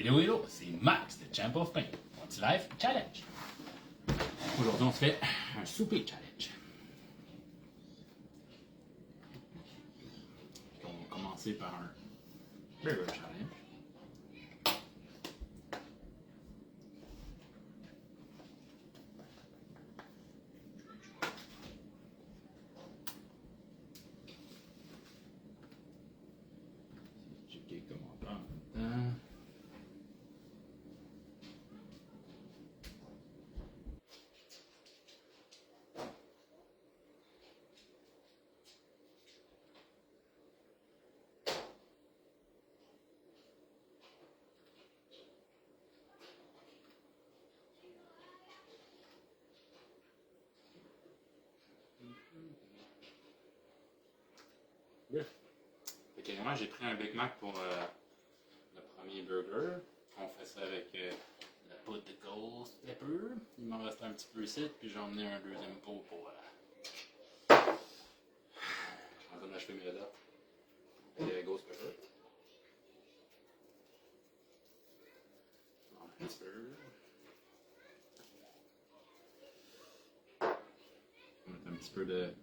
Hello, hello, c'est Max de Champ of Pain, Anti-Life Challenge. Aujourd'hui, on se fait un souper challenge. On va commencer par un burger challenge. Checker comment on prend en même temps. Fait que moi, j'ai pris un Big Mac pour le premier burger. On fait ça avec la poudre de ghost pepper. Il m'en reste un petit peu ici, puis j'ai emmené un deuxième pot pour. Je suis en train d'acheter mes dates. Et ghost pepper. Un petit peu. On met un petit peu de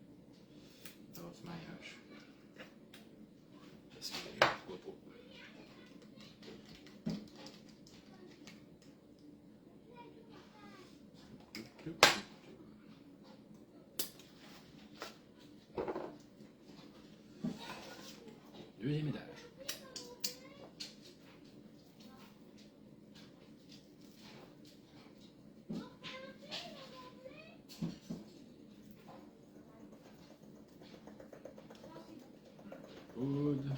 sauce maillage. Parce que je vois pas. Deuxième étage. Poudre.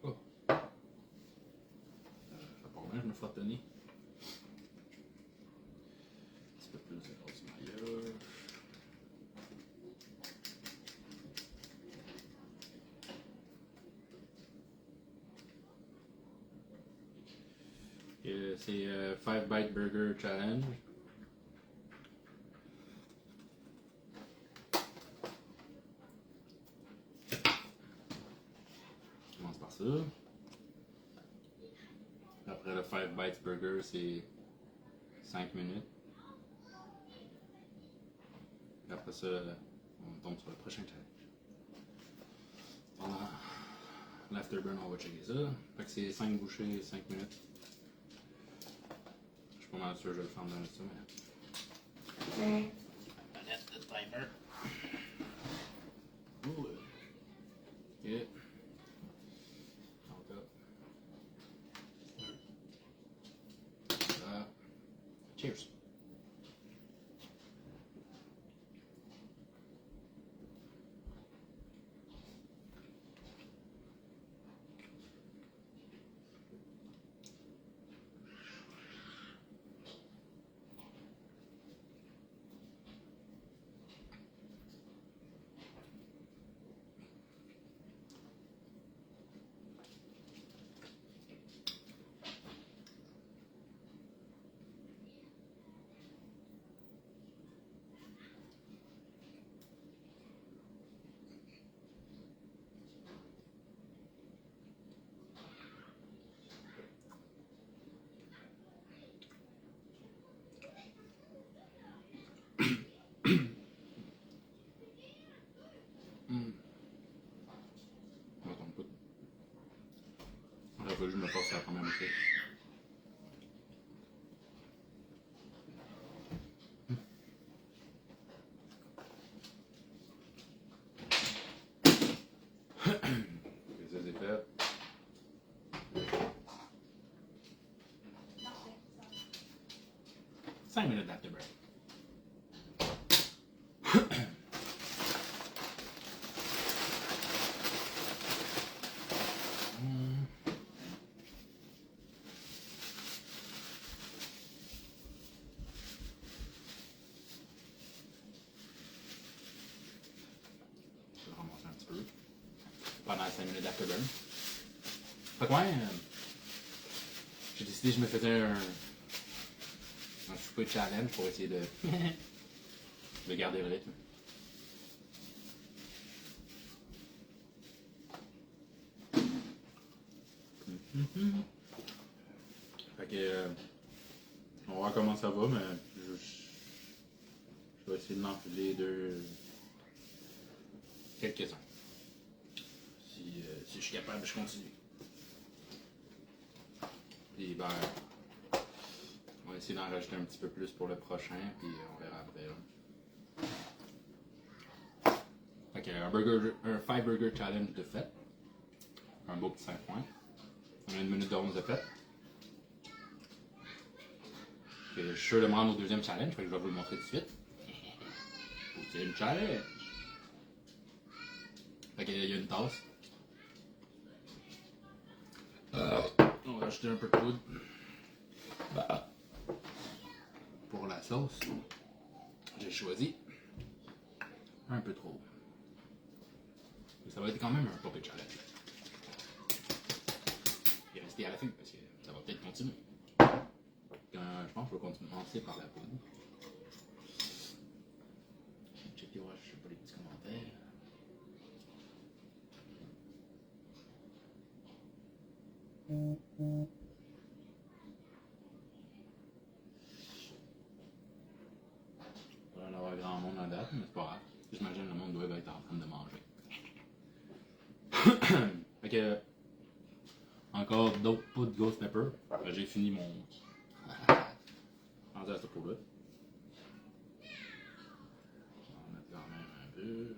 Oh. Ça part bien, je me frotte le nez. Un petit peu plus de sauce maillage. C'est 5 Bite Burger Challenge. On commence par ça. Après le 5 Bites Burger, c'est 5 minutes. Et après ça, on tombe sur le prochain challenge. Pendant l'afterburn, on va checker ça. Fait que c'est 5 bouchées, 5 minutes. Je suis pas mal sûr que je vais le faire dans ça, mais. Manette de timer. Ouh. Ok. Encore. Voilà. Cheers. On tombe pas. On aurait pas juste me passer la première bouchée. Ça c'est fait. 5 minutes d'afterburn. Je vais ramasser un petit peu. Pendant 5 minutes d'afterburn. Fait que ouais, j'ai décidé que je me faisais un souper challenge pour essayer de Je vais garder le rythme. Fait que, on va voir comment ça va, mais je vais essayer de m'enfiler quelques-uns. Si je suis capable, je continue. Puis ben, on va essayer d'en rajouter un petit peu plus pour le prochain, puis on verra après. Fait que un 5 burger challenge de fait. Un beau petit 5 points. On a 1 minute de 11 de fait. Je suis sûr de me rendre au deuxième challenge, fait que je vais vous le montrer tout de suite. Deuxième challenge! Fait qu'il y a une tasse. On va rajouter un peu de poudre. Pour la sauce, j'ai choisi un peu trop. Mais ça va être quand même un pop challenge. Et restez à la fin parce que ça va peut-être continuer. Je pense que je vais commencer par la poudre. Checker, ouais, je sais pas les petits commentaires. Il va y en avoir grand monde en date, mais c'est pas grave. J'imagine que le monde doit être en train de manger. Fait que, encore d'autres poudres Ghost Pepper. J'ai fini mon. Rendu à ce pot-là. On va en mettre quand même un peu.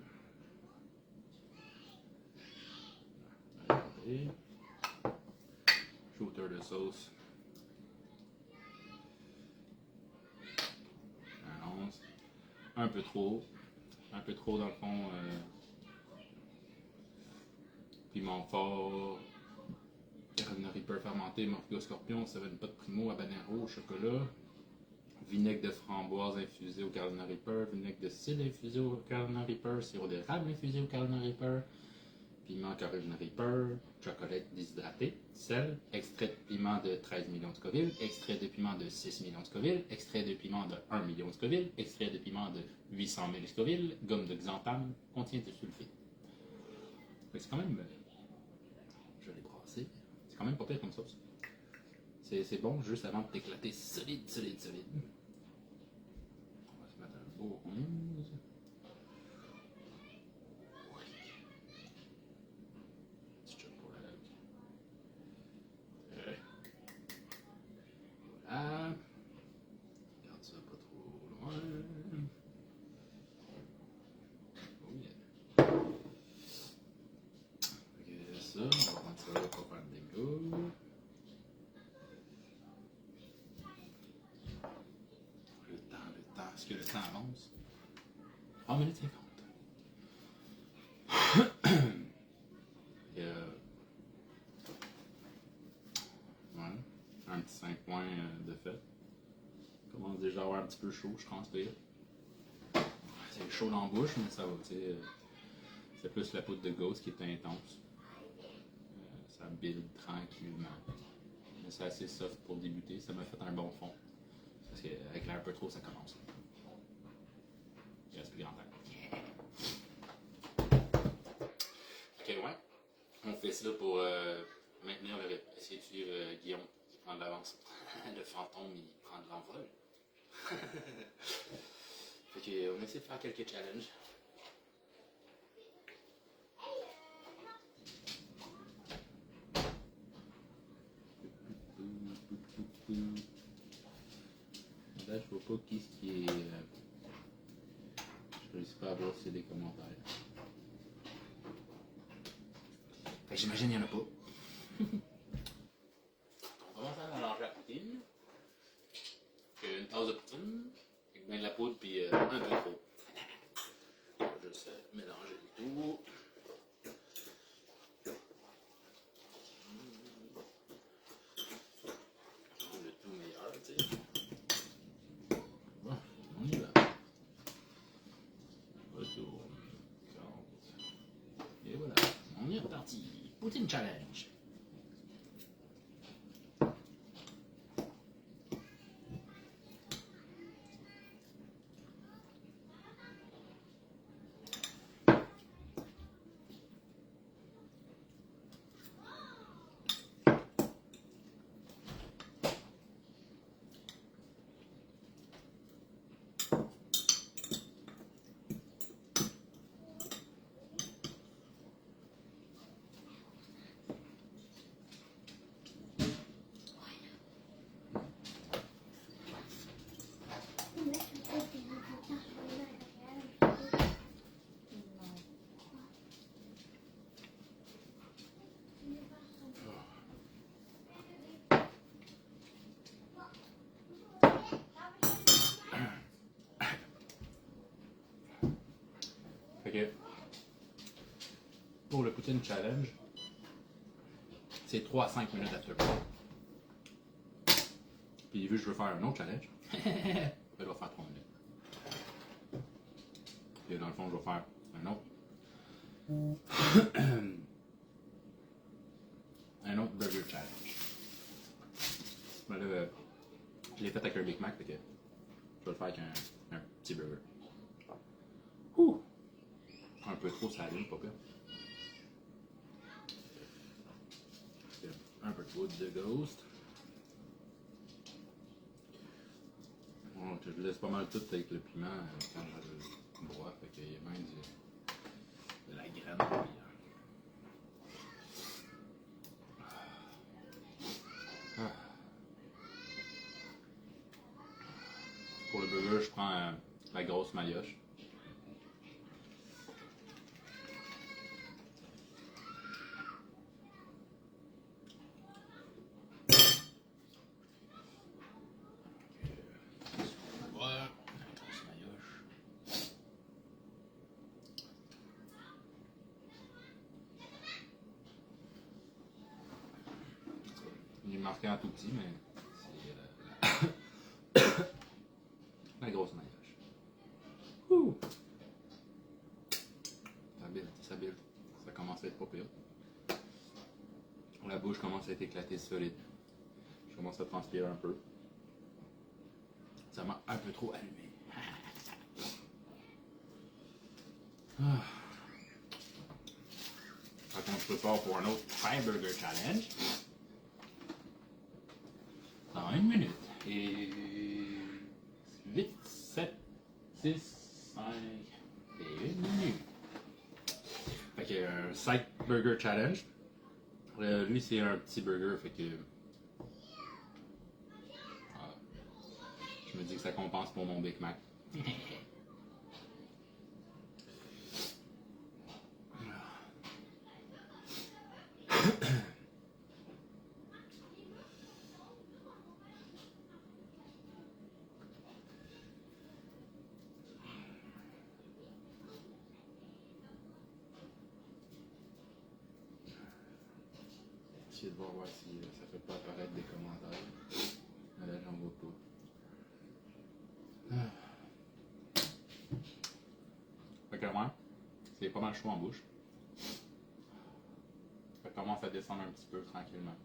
Regardez. Shooter de sauce. Un 11. Un peu trop. Un peu trop dans le fond. Piment fort. Carolina Reaper fermenté, Morpho Scorpion, 7 Pot Primo, habanero, chocolat. Vinaigre de framboise infusé au Carolina Reaper, vinaigre de cidre infusé au Carolina Reaper, sirop d'érable infusé au Carolina Reaper, piment Carolina Reaper, chocolat déshydraté, sel, extrait de piment de 13 millions de Scoville, extrait de piment de 6 millions de Scoville, extrait de piment de 1 million de Scoville, extrait de piment de 800 000 Scoville, gomme de xanthane, contient de sulfite. C'est quand même. Je l'ai brassé. C'est quand même pas pire comme sauce. C'est bon juste avant de t'éclater solide. On va se mettre un beau 11. Petit chop pour la loque. Voilà. Garde ça pas trop loin. Oh yeah. Ok, ça, on va mettre ça là pour faire le dégoût. Est-ce que le temps avance? 3 minutes 50. Ouais, un petit 5 points de fait. Commence déjà à avoir un petit peu chaud, je transpire. C'est chaud dans la bouche, mais ça va, tu sais. C'est plus la poudre de Ghost qui est intense. Ça build tranquillement. Mais c'est assez soft pour débuter, ça m'a fait un bon fond. Parce qu'avec l'air un peu trop, ça commence. Il reste plus grand temps. Ok, ouais. On fait ça pour maintenir le rythme. Essayer de suivre Guillaume qui prend de l'avance. Le fantôme, il prend de l'envol. Fait que, on essaie de faire quelques challenges. Là, je vois pas qui est. Je réussis pas à voir s'il y a des commentaires. Fait que j'imagine qu'il n'y en a pas. On commence à mélanger la poutine. Une tasse de poutine, avec bien de la poudre, puis un peu trop. On va juste mélanger le tout. Le tout meilleur, tu sais. Bon, on y va. Retour. Et voilà, on est reparti. Poutine challenge. que pour le Poutine Challenge, c'est 3 à 5 minutes d'afterburn. Puis vu que je veux faire un autre challenge, je vais faire 3 minutes. Et dans le fond, je vais faire un autre. Un autre burger challenge. Mais là, je l'ai fait avec un Big Mac, fait que je vais le faire avec un petit burger. Ouh! Un peu trop salé, pas pire. Un peu trop de Ghost. Bon, je laisse pas mal tout avec le piment quand je le broie, fait qu'il y a même de la graine. Ah. Pour le burger, je prends la grosse maillotche. Il est marqué en tout petit, mais c'est la grosse maillotche. Ouh! Ça build. Ça commence à être pas pire. La bouche commence à être éclatée solide. Je commence à transpirer un peu. Ça m'a un peu trop allumé. Ah. Fait qu'on se prépare pour un autre Try Burger Challenge. Dans 1 minute. Et 8, 7, 6, 5 et 1 minute. Fait que un Side Burger Challenge. Lui, c'est un petit burger, fait que. Je me dis que ça compense pour mon Big Mac. Essayez de voir si ça fait pas apparaître des commentaires. Mais là, j'en vois pas. Fait que ouais, c'est pas mal chaud en bouche. Ça commence à descendre un petit peu tranquillement.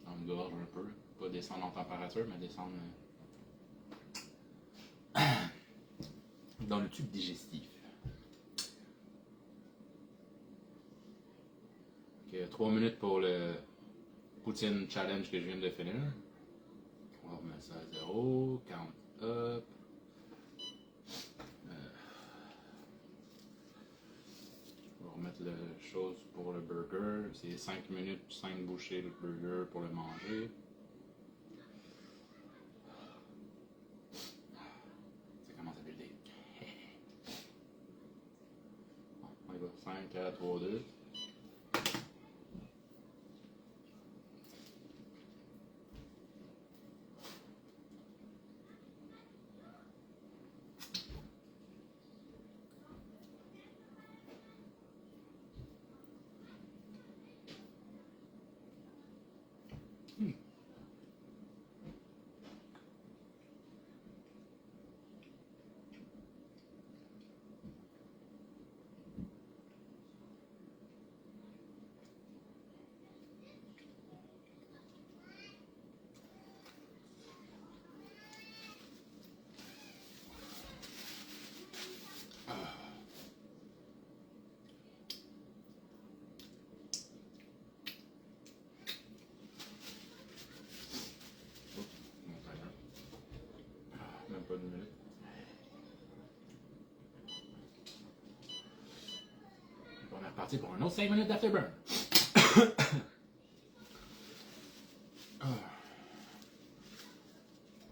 On me gorge un peu. Pas descendre en température, mais descendre dans le tube digestif. Okay, 3 minutes pour le Poutine Challenge que je viens de finir. On va remettre ça à 0. Count up. On va remettre la chose pour le burger. C'est 5 minutes, 5 bouchées de burger pour le manger. Ça commence à builder. On y va. 5, 4, 3, 2. Même pas 2 minutes. On est reparti pour un autre 5 minutes d'afterburn.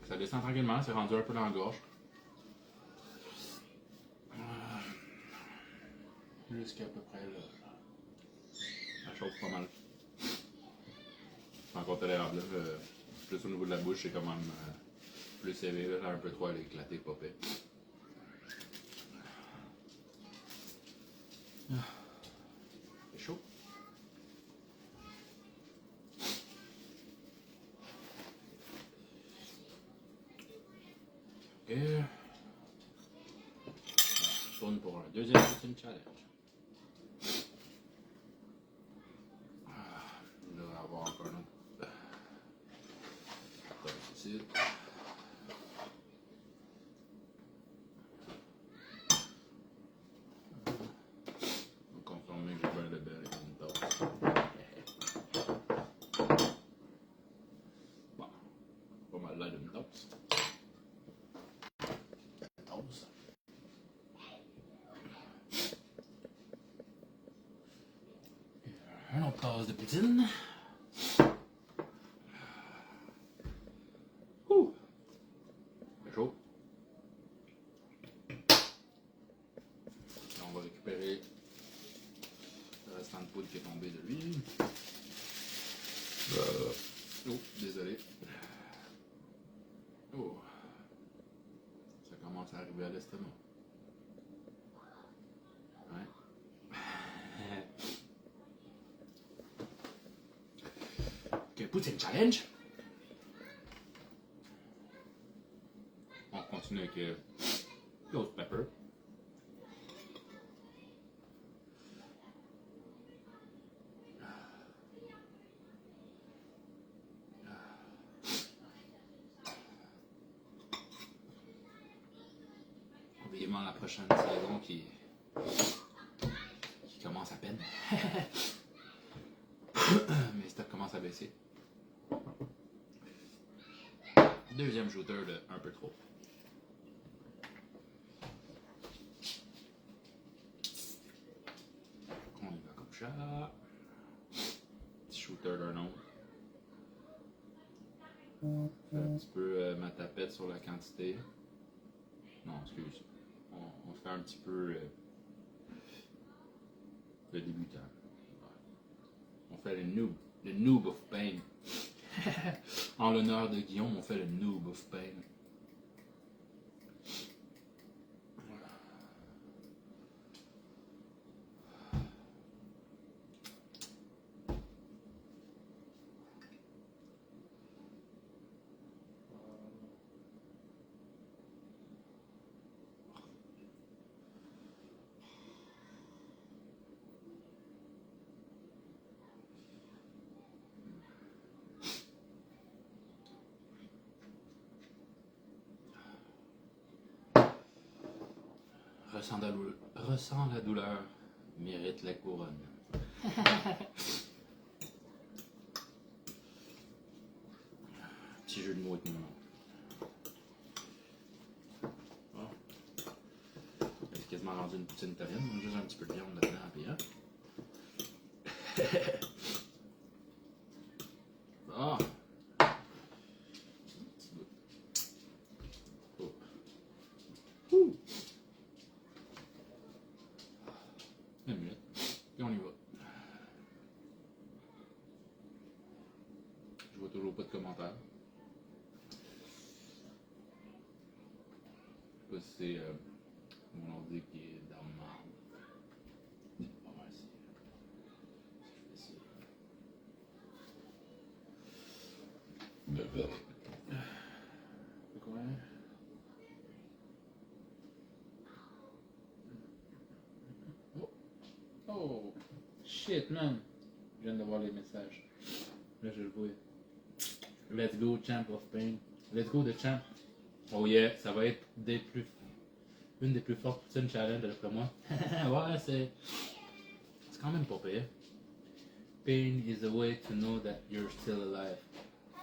Ça descend tranquillement, c'est rendu un peu dans la gorge. Jusqu'à peu près là. Ça chauffe pas mal. C'est encore tolérable. Là. Plus au niveau de la bouche, c'est quand même plus sévère. Là, un peu trop à l'éclater, pas fait. C'est chaud. Ok. On tourne pour un deuxième poutine challenge. Je devrais avoir encore un autre. Ici. On confirmer que j'ai bien le bel avec une toast. Bon, pas mal là d'une toast. Toast. Un autre tasse de poutine. Ouh! C'est chaud. Là, on va récupérer le restant de poudre qui est tombé de lui. Oh, désolé. Oh. Ça commence à arriver à l'estomac. Ouais. Ok, poutine challenge. On continue avec ghost pepper. Vivement la prochaine saison qui commence à peine. Mais stock commence à baisser. Deuxième shooter de un peu trop. On y va comme ça. Petit shooter d'un autre. Fais un petit peu ma tapette sur la quantité. Non, excuse. On fait un petit peu le débutant. On fait le noob of pain. En l'honneur de Guillaume, on fait le noob of pain. Ressens la douleur, mérite la couronne. Petit jeu de mots avec mon nom. Bon. C'est quasiment rendu une poutine italienne, juste un petit peu de viande là-dedans, puis hein. Ah! Oh. Ouh. Une minute. Puis on y va. Je vois toujours pas de commentaires. Je sais pas si c'est mon ordi qui est dans le marbre. C'est pas mal si je fais ça. Quoi? Oh! Oh! Shit, man! Je viens de voir les messages. Là, je le vois. Let's go, champ of pain. Let's go, the champ. Oh yeah, ça va être une des plus fortes poutines challenge d'après moi. Ouais, c'est quand même pas pire. Pain is a way to know that you're still alive.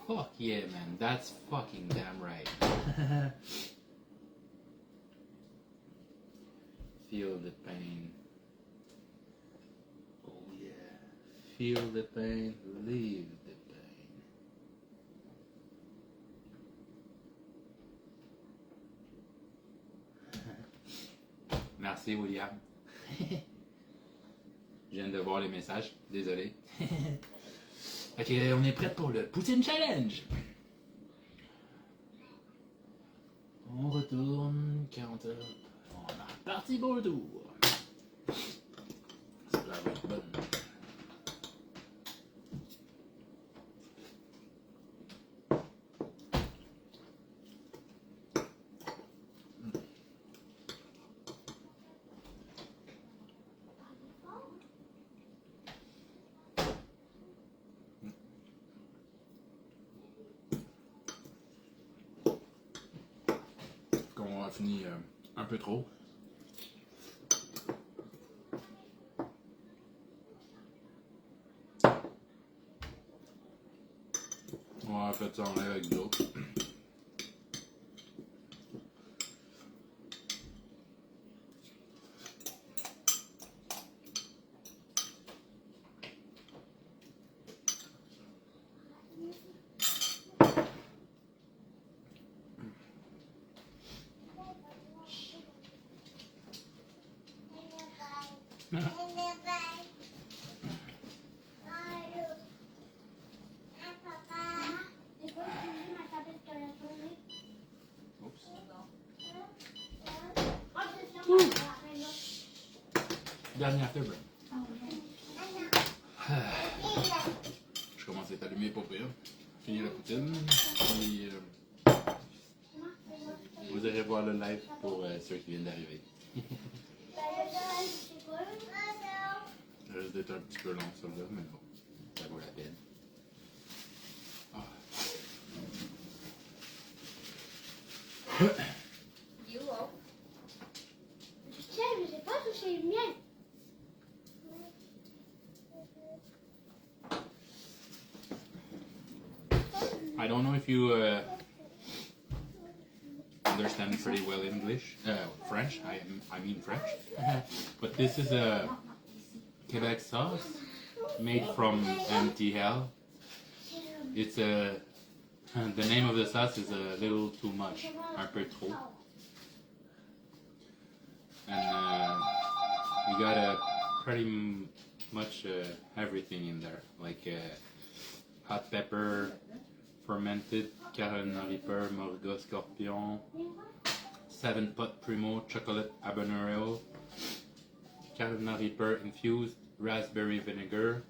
Fuck yeah, man. That's fucking damn right. Feel the pain. Oh yeah. Feel the pain, leave the pain. Merci, William. Je viens de voir les messages, désolé. Ok, on est prêt pour le Poutine Challenge. On retourne 40 heures. On est parti pour le tour. qu'on a fini un peu trop. On va faire ça en live avec d'autres. Dernière fibre. Je commence à être allumé pour pire. Fini la poutine. Puis, vous irez voir le live pour ceux qui viennent d'arriver. Ça risque d'être un petit peu long celui-là, mais bon, ça vaut la peine. Ah. Je sais, mais j'ai pas touché le mien. I don't know if you understand pretty well English, French. I mean French. But this is a Quebec sauce made from MTL. It's a the name of the sauce is a little too much, un peu trop. And we got pretty much everything in there, like hot pepper, fermented Carolina Reaper, Morga Scorpion, 7 Pot Primo Chocolate Habanero, Carolina Reaper infused raspberry vinegar,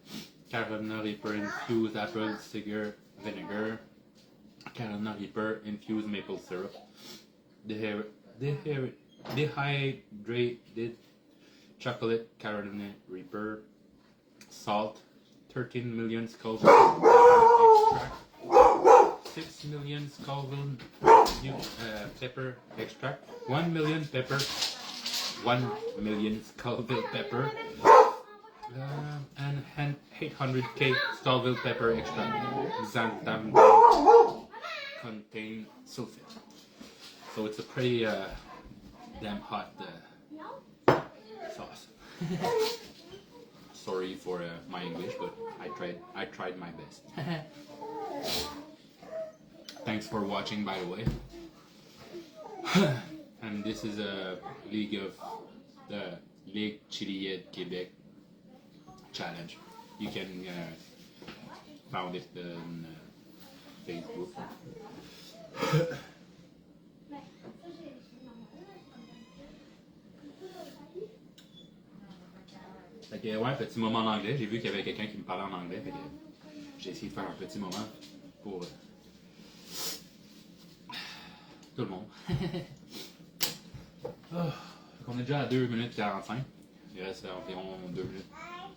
Carolina Reaper infused apple cider vinegar, Carolina Reaper infused maple syrup, dehydrated chocolate Carolina Reaper, salt, 13 million Scoville extract, 6 million Scoville pepper extract, 1 million pepper, 1 million Scoville pepper, and 800k Scoville pepper extract. Xanthan contain sulfate. So it's a pretty damn hot sauce. Sorry for my English, but I tried my best. Thanks for watching, by the way. And this is a League of the Ligue Chiliade Québec challenge. You can find it on Facebook. Fait que, ouais, petit moment en anglais. J'ai vu qu'il y avait quelqu'un qui me parlait en anglais. Fait que j'ai essayé de faire un petit moment pour tout le monde. Oh, on est déjà à 2 minutes 45. Il reste environ 2 minutes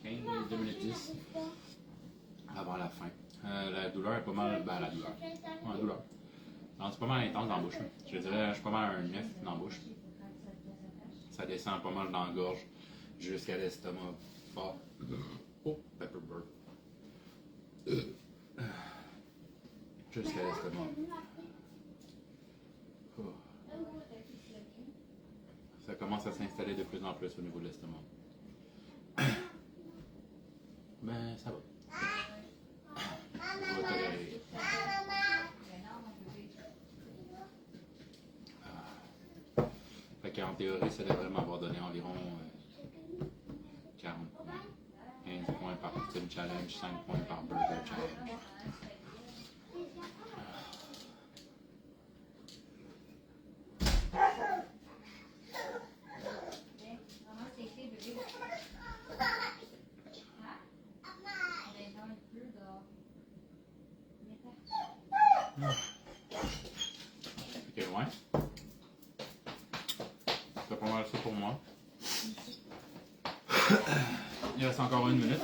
15, 2 minutes 10 avant la fin. La douleur est pas mal. Ben, la douleur. Ouais, la douleur. Non, c'est pas mal intense dans la bouche. Je dirais, je suis pas mal un 9 dans la bouche. Ça descend pas mal dans la gorge jusqu'à l'estomac fort. Oh, pepper burp. Jusqu'à l'estomac. Oh. Ça commence à s'installer de plus en plus au niveau de l'estomac. Ben, ça va. On va tolérer. Fait qu'en théorie, ça devrait m'avoir donné environ 40 points. 15 points par poutine challenge, 5 points par burger challenge. Ok, ouais. C'est pas mal ça pour moi. Il reste encore 1 minute.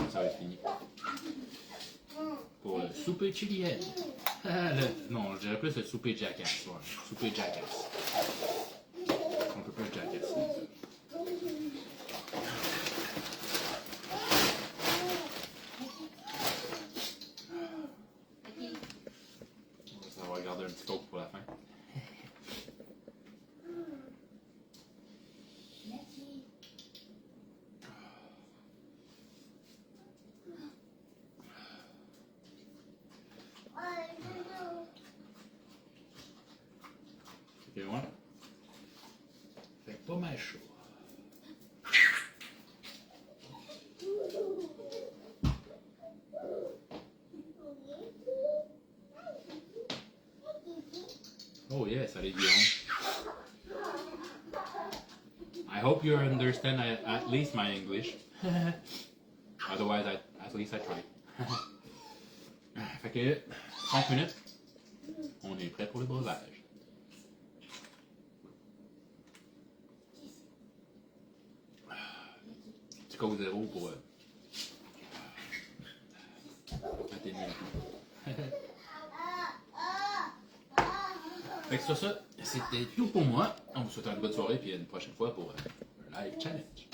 Ça va être fini. Pour le souper chilienne. Non, je dirais plus le souper Jackass. Ouais. Souper Jackass. Un peu plus Jackass. Ça va regarder un petit autre pour la fin. Ok, ouais. Fait pas mal chaud. Oh yes, allez Guillaume. I hope you understand at least my English. Otherwise, at least I try. Fait que 5 minutes, on est prêt pour le breuvage. Petit Coke zéro pour atténuer un peu. Fait que sur ça, c'était tout pour moi. On vous souhaite une bonne soirée et une prochaine fois pour un live challenge.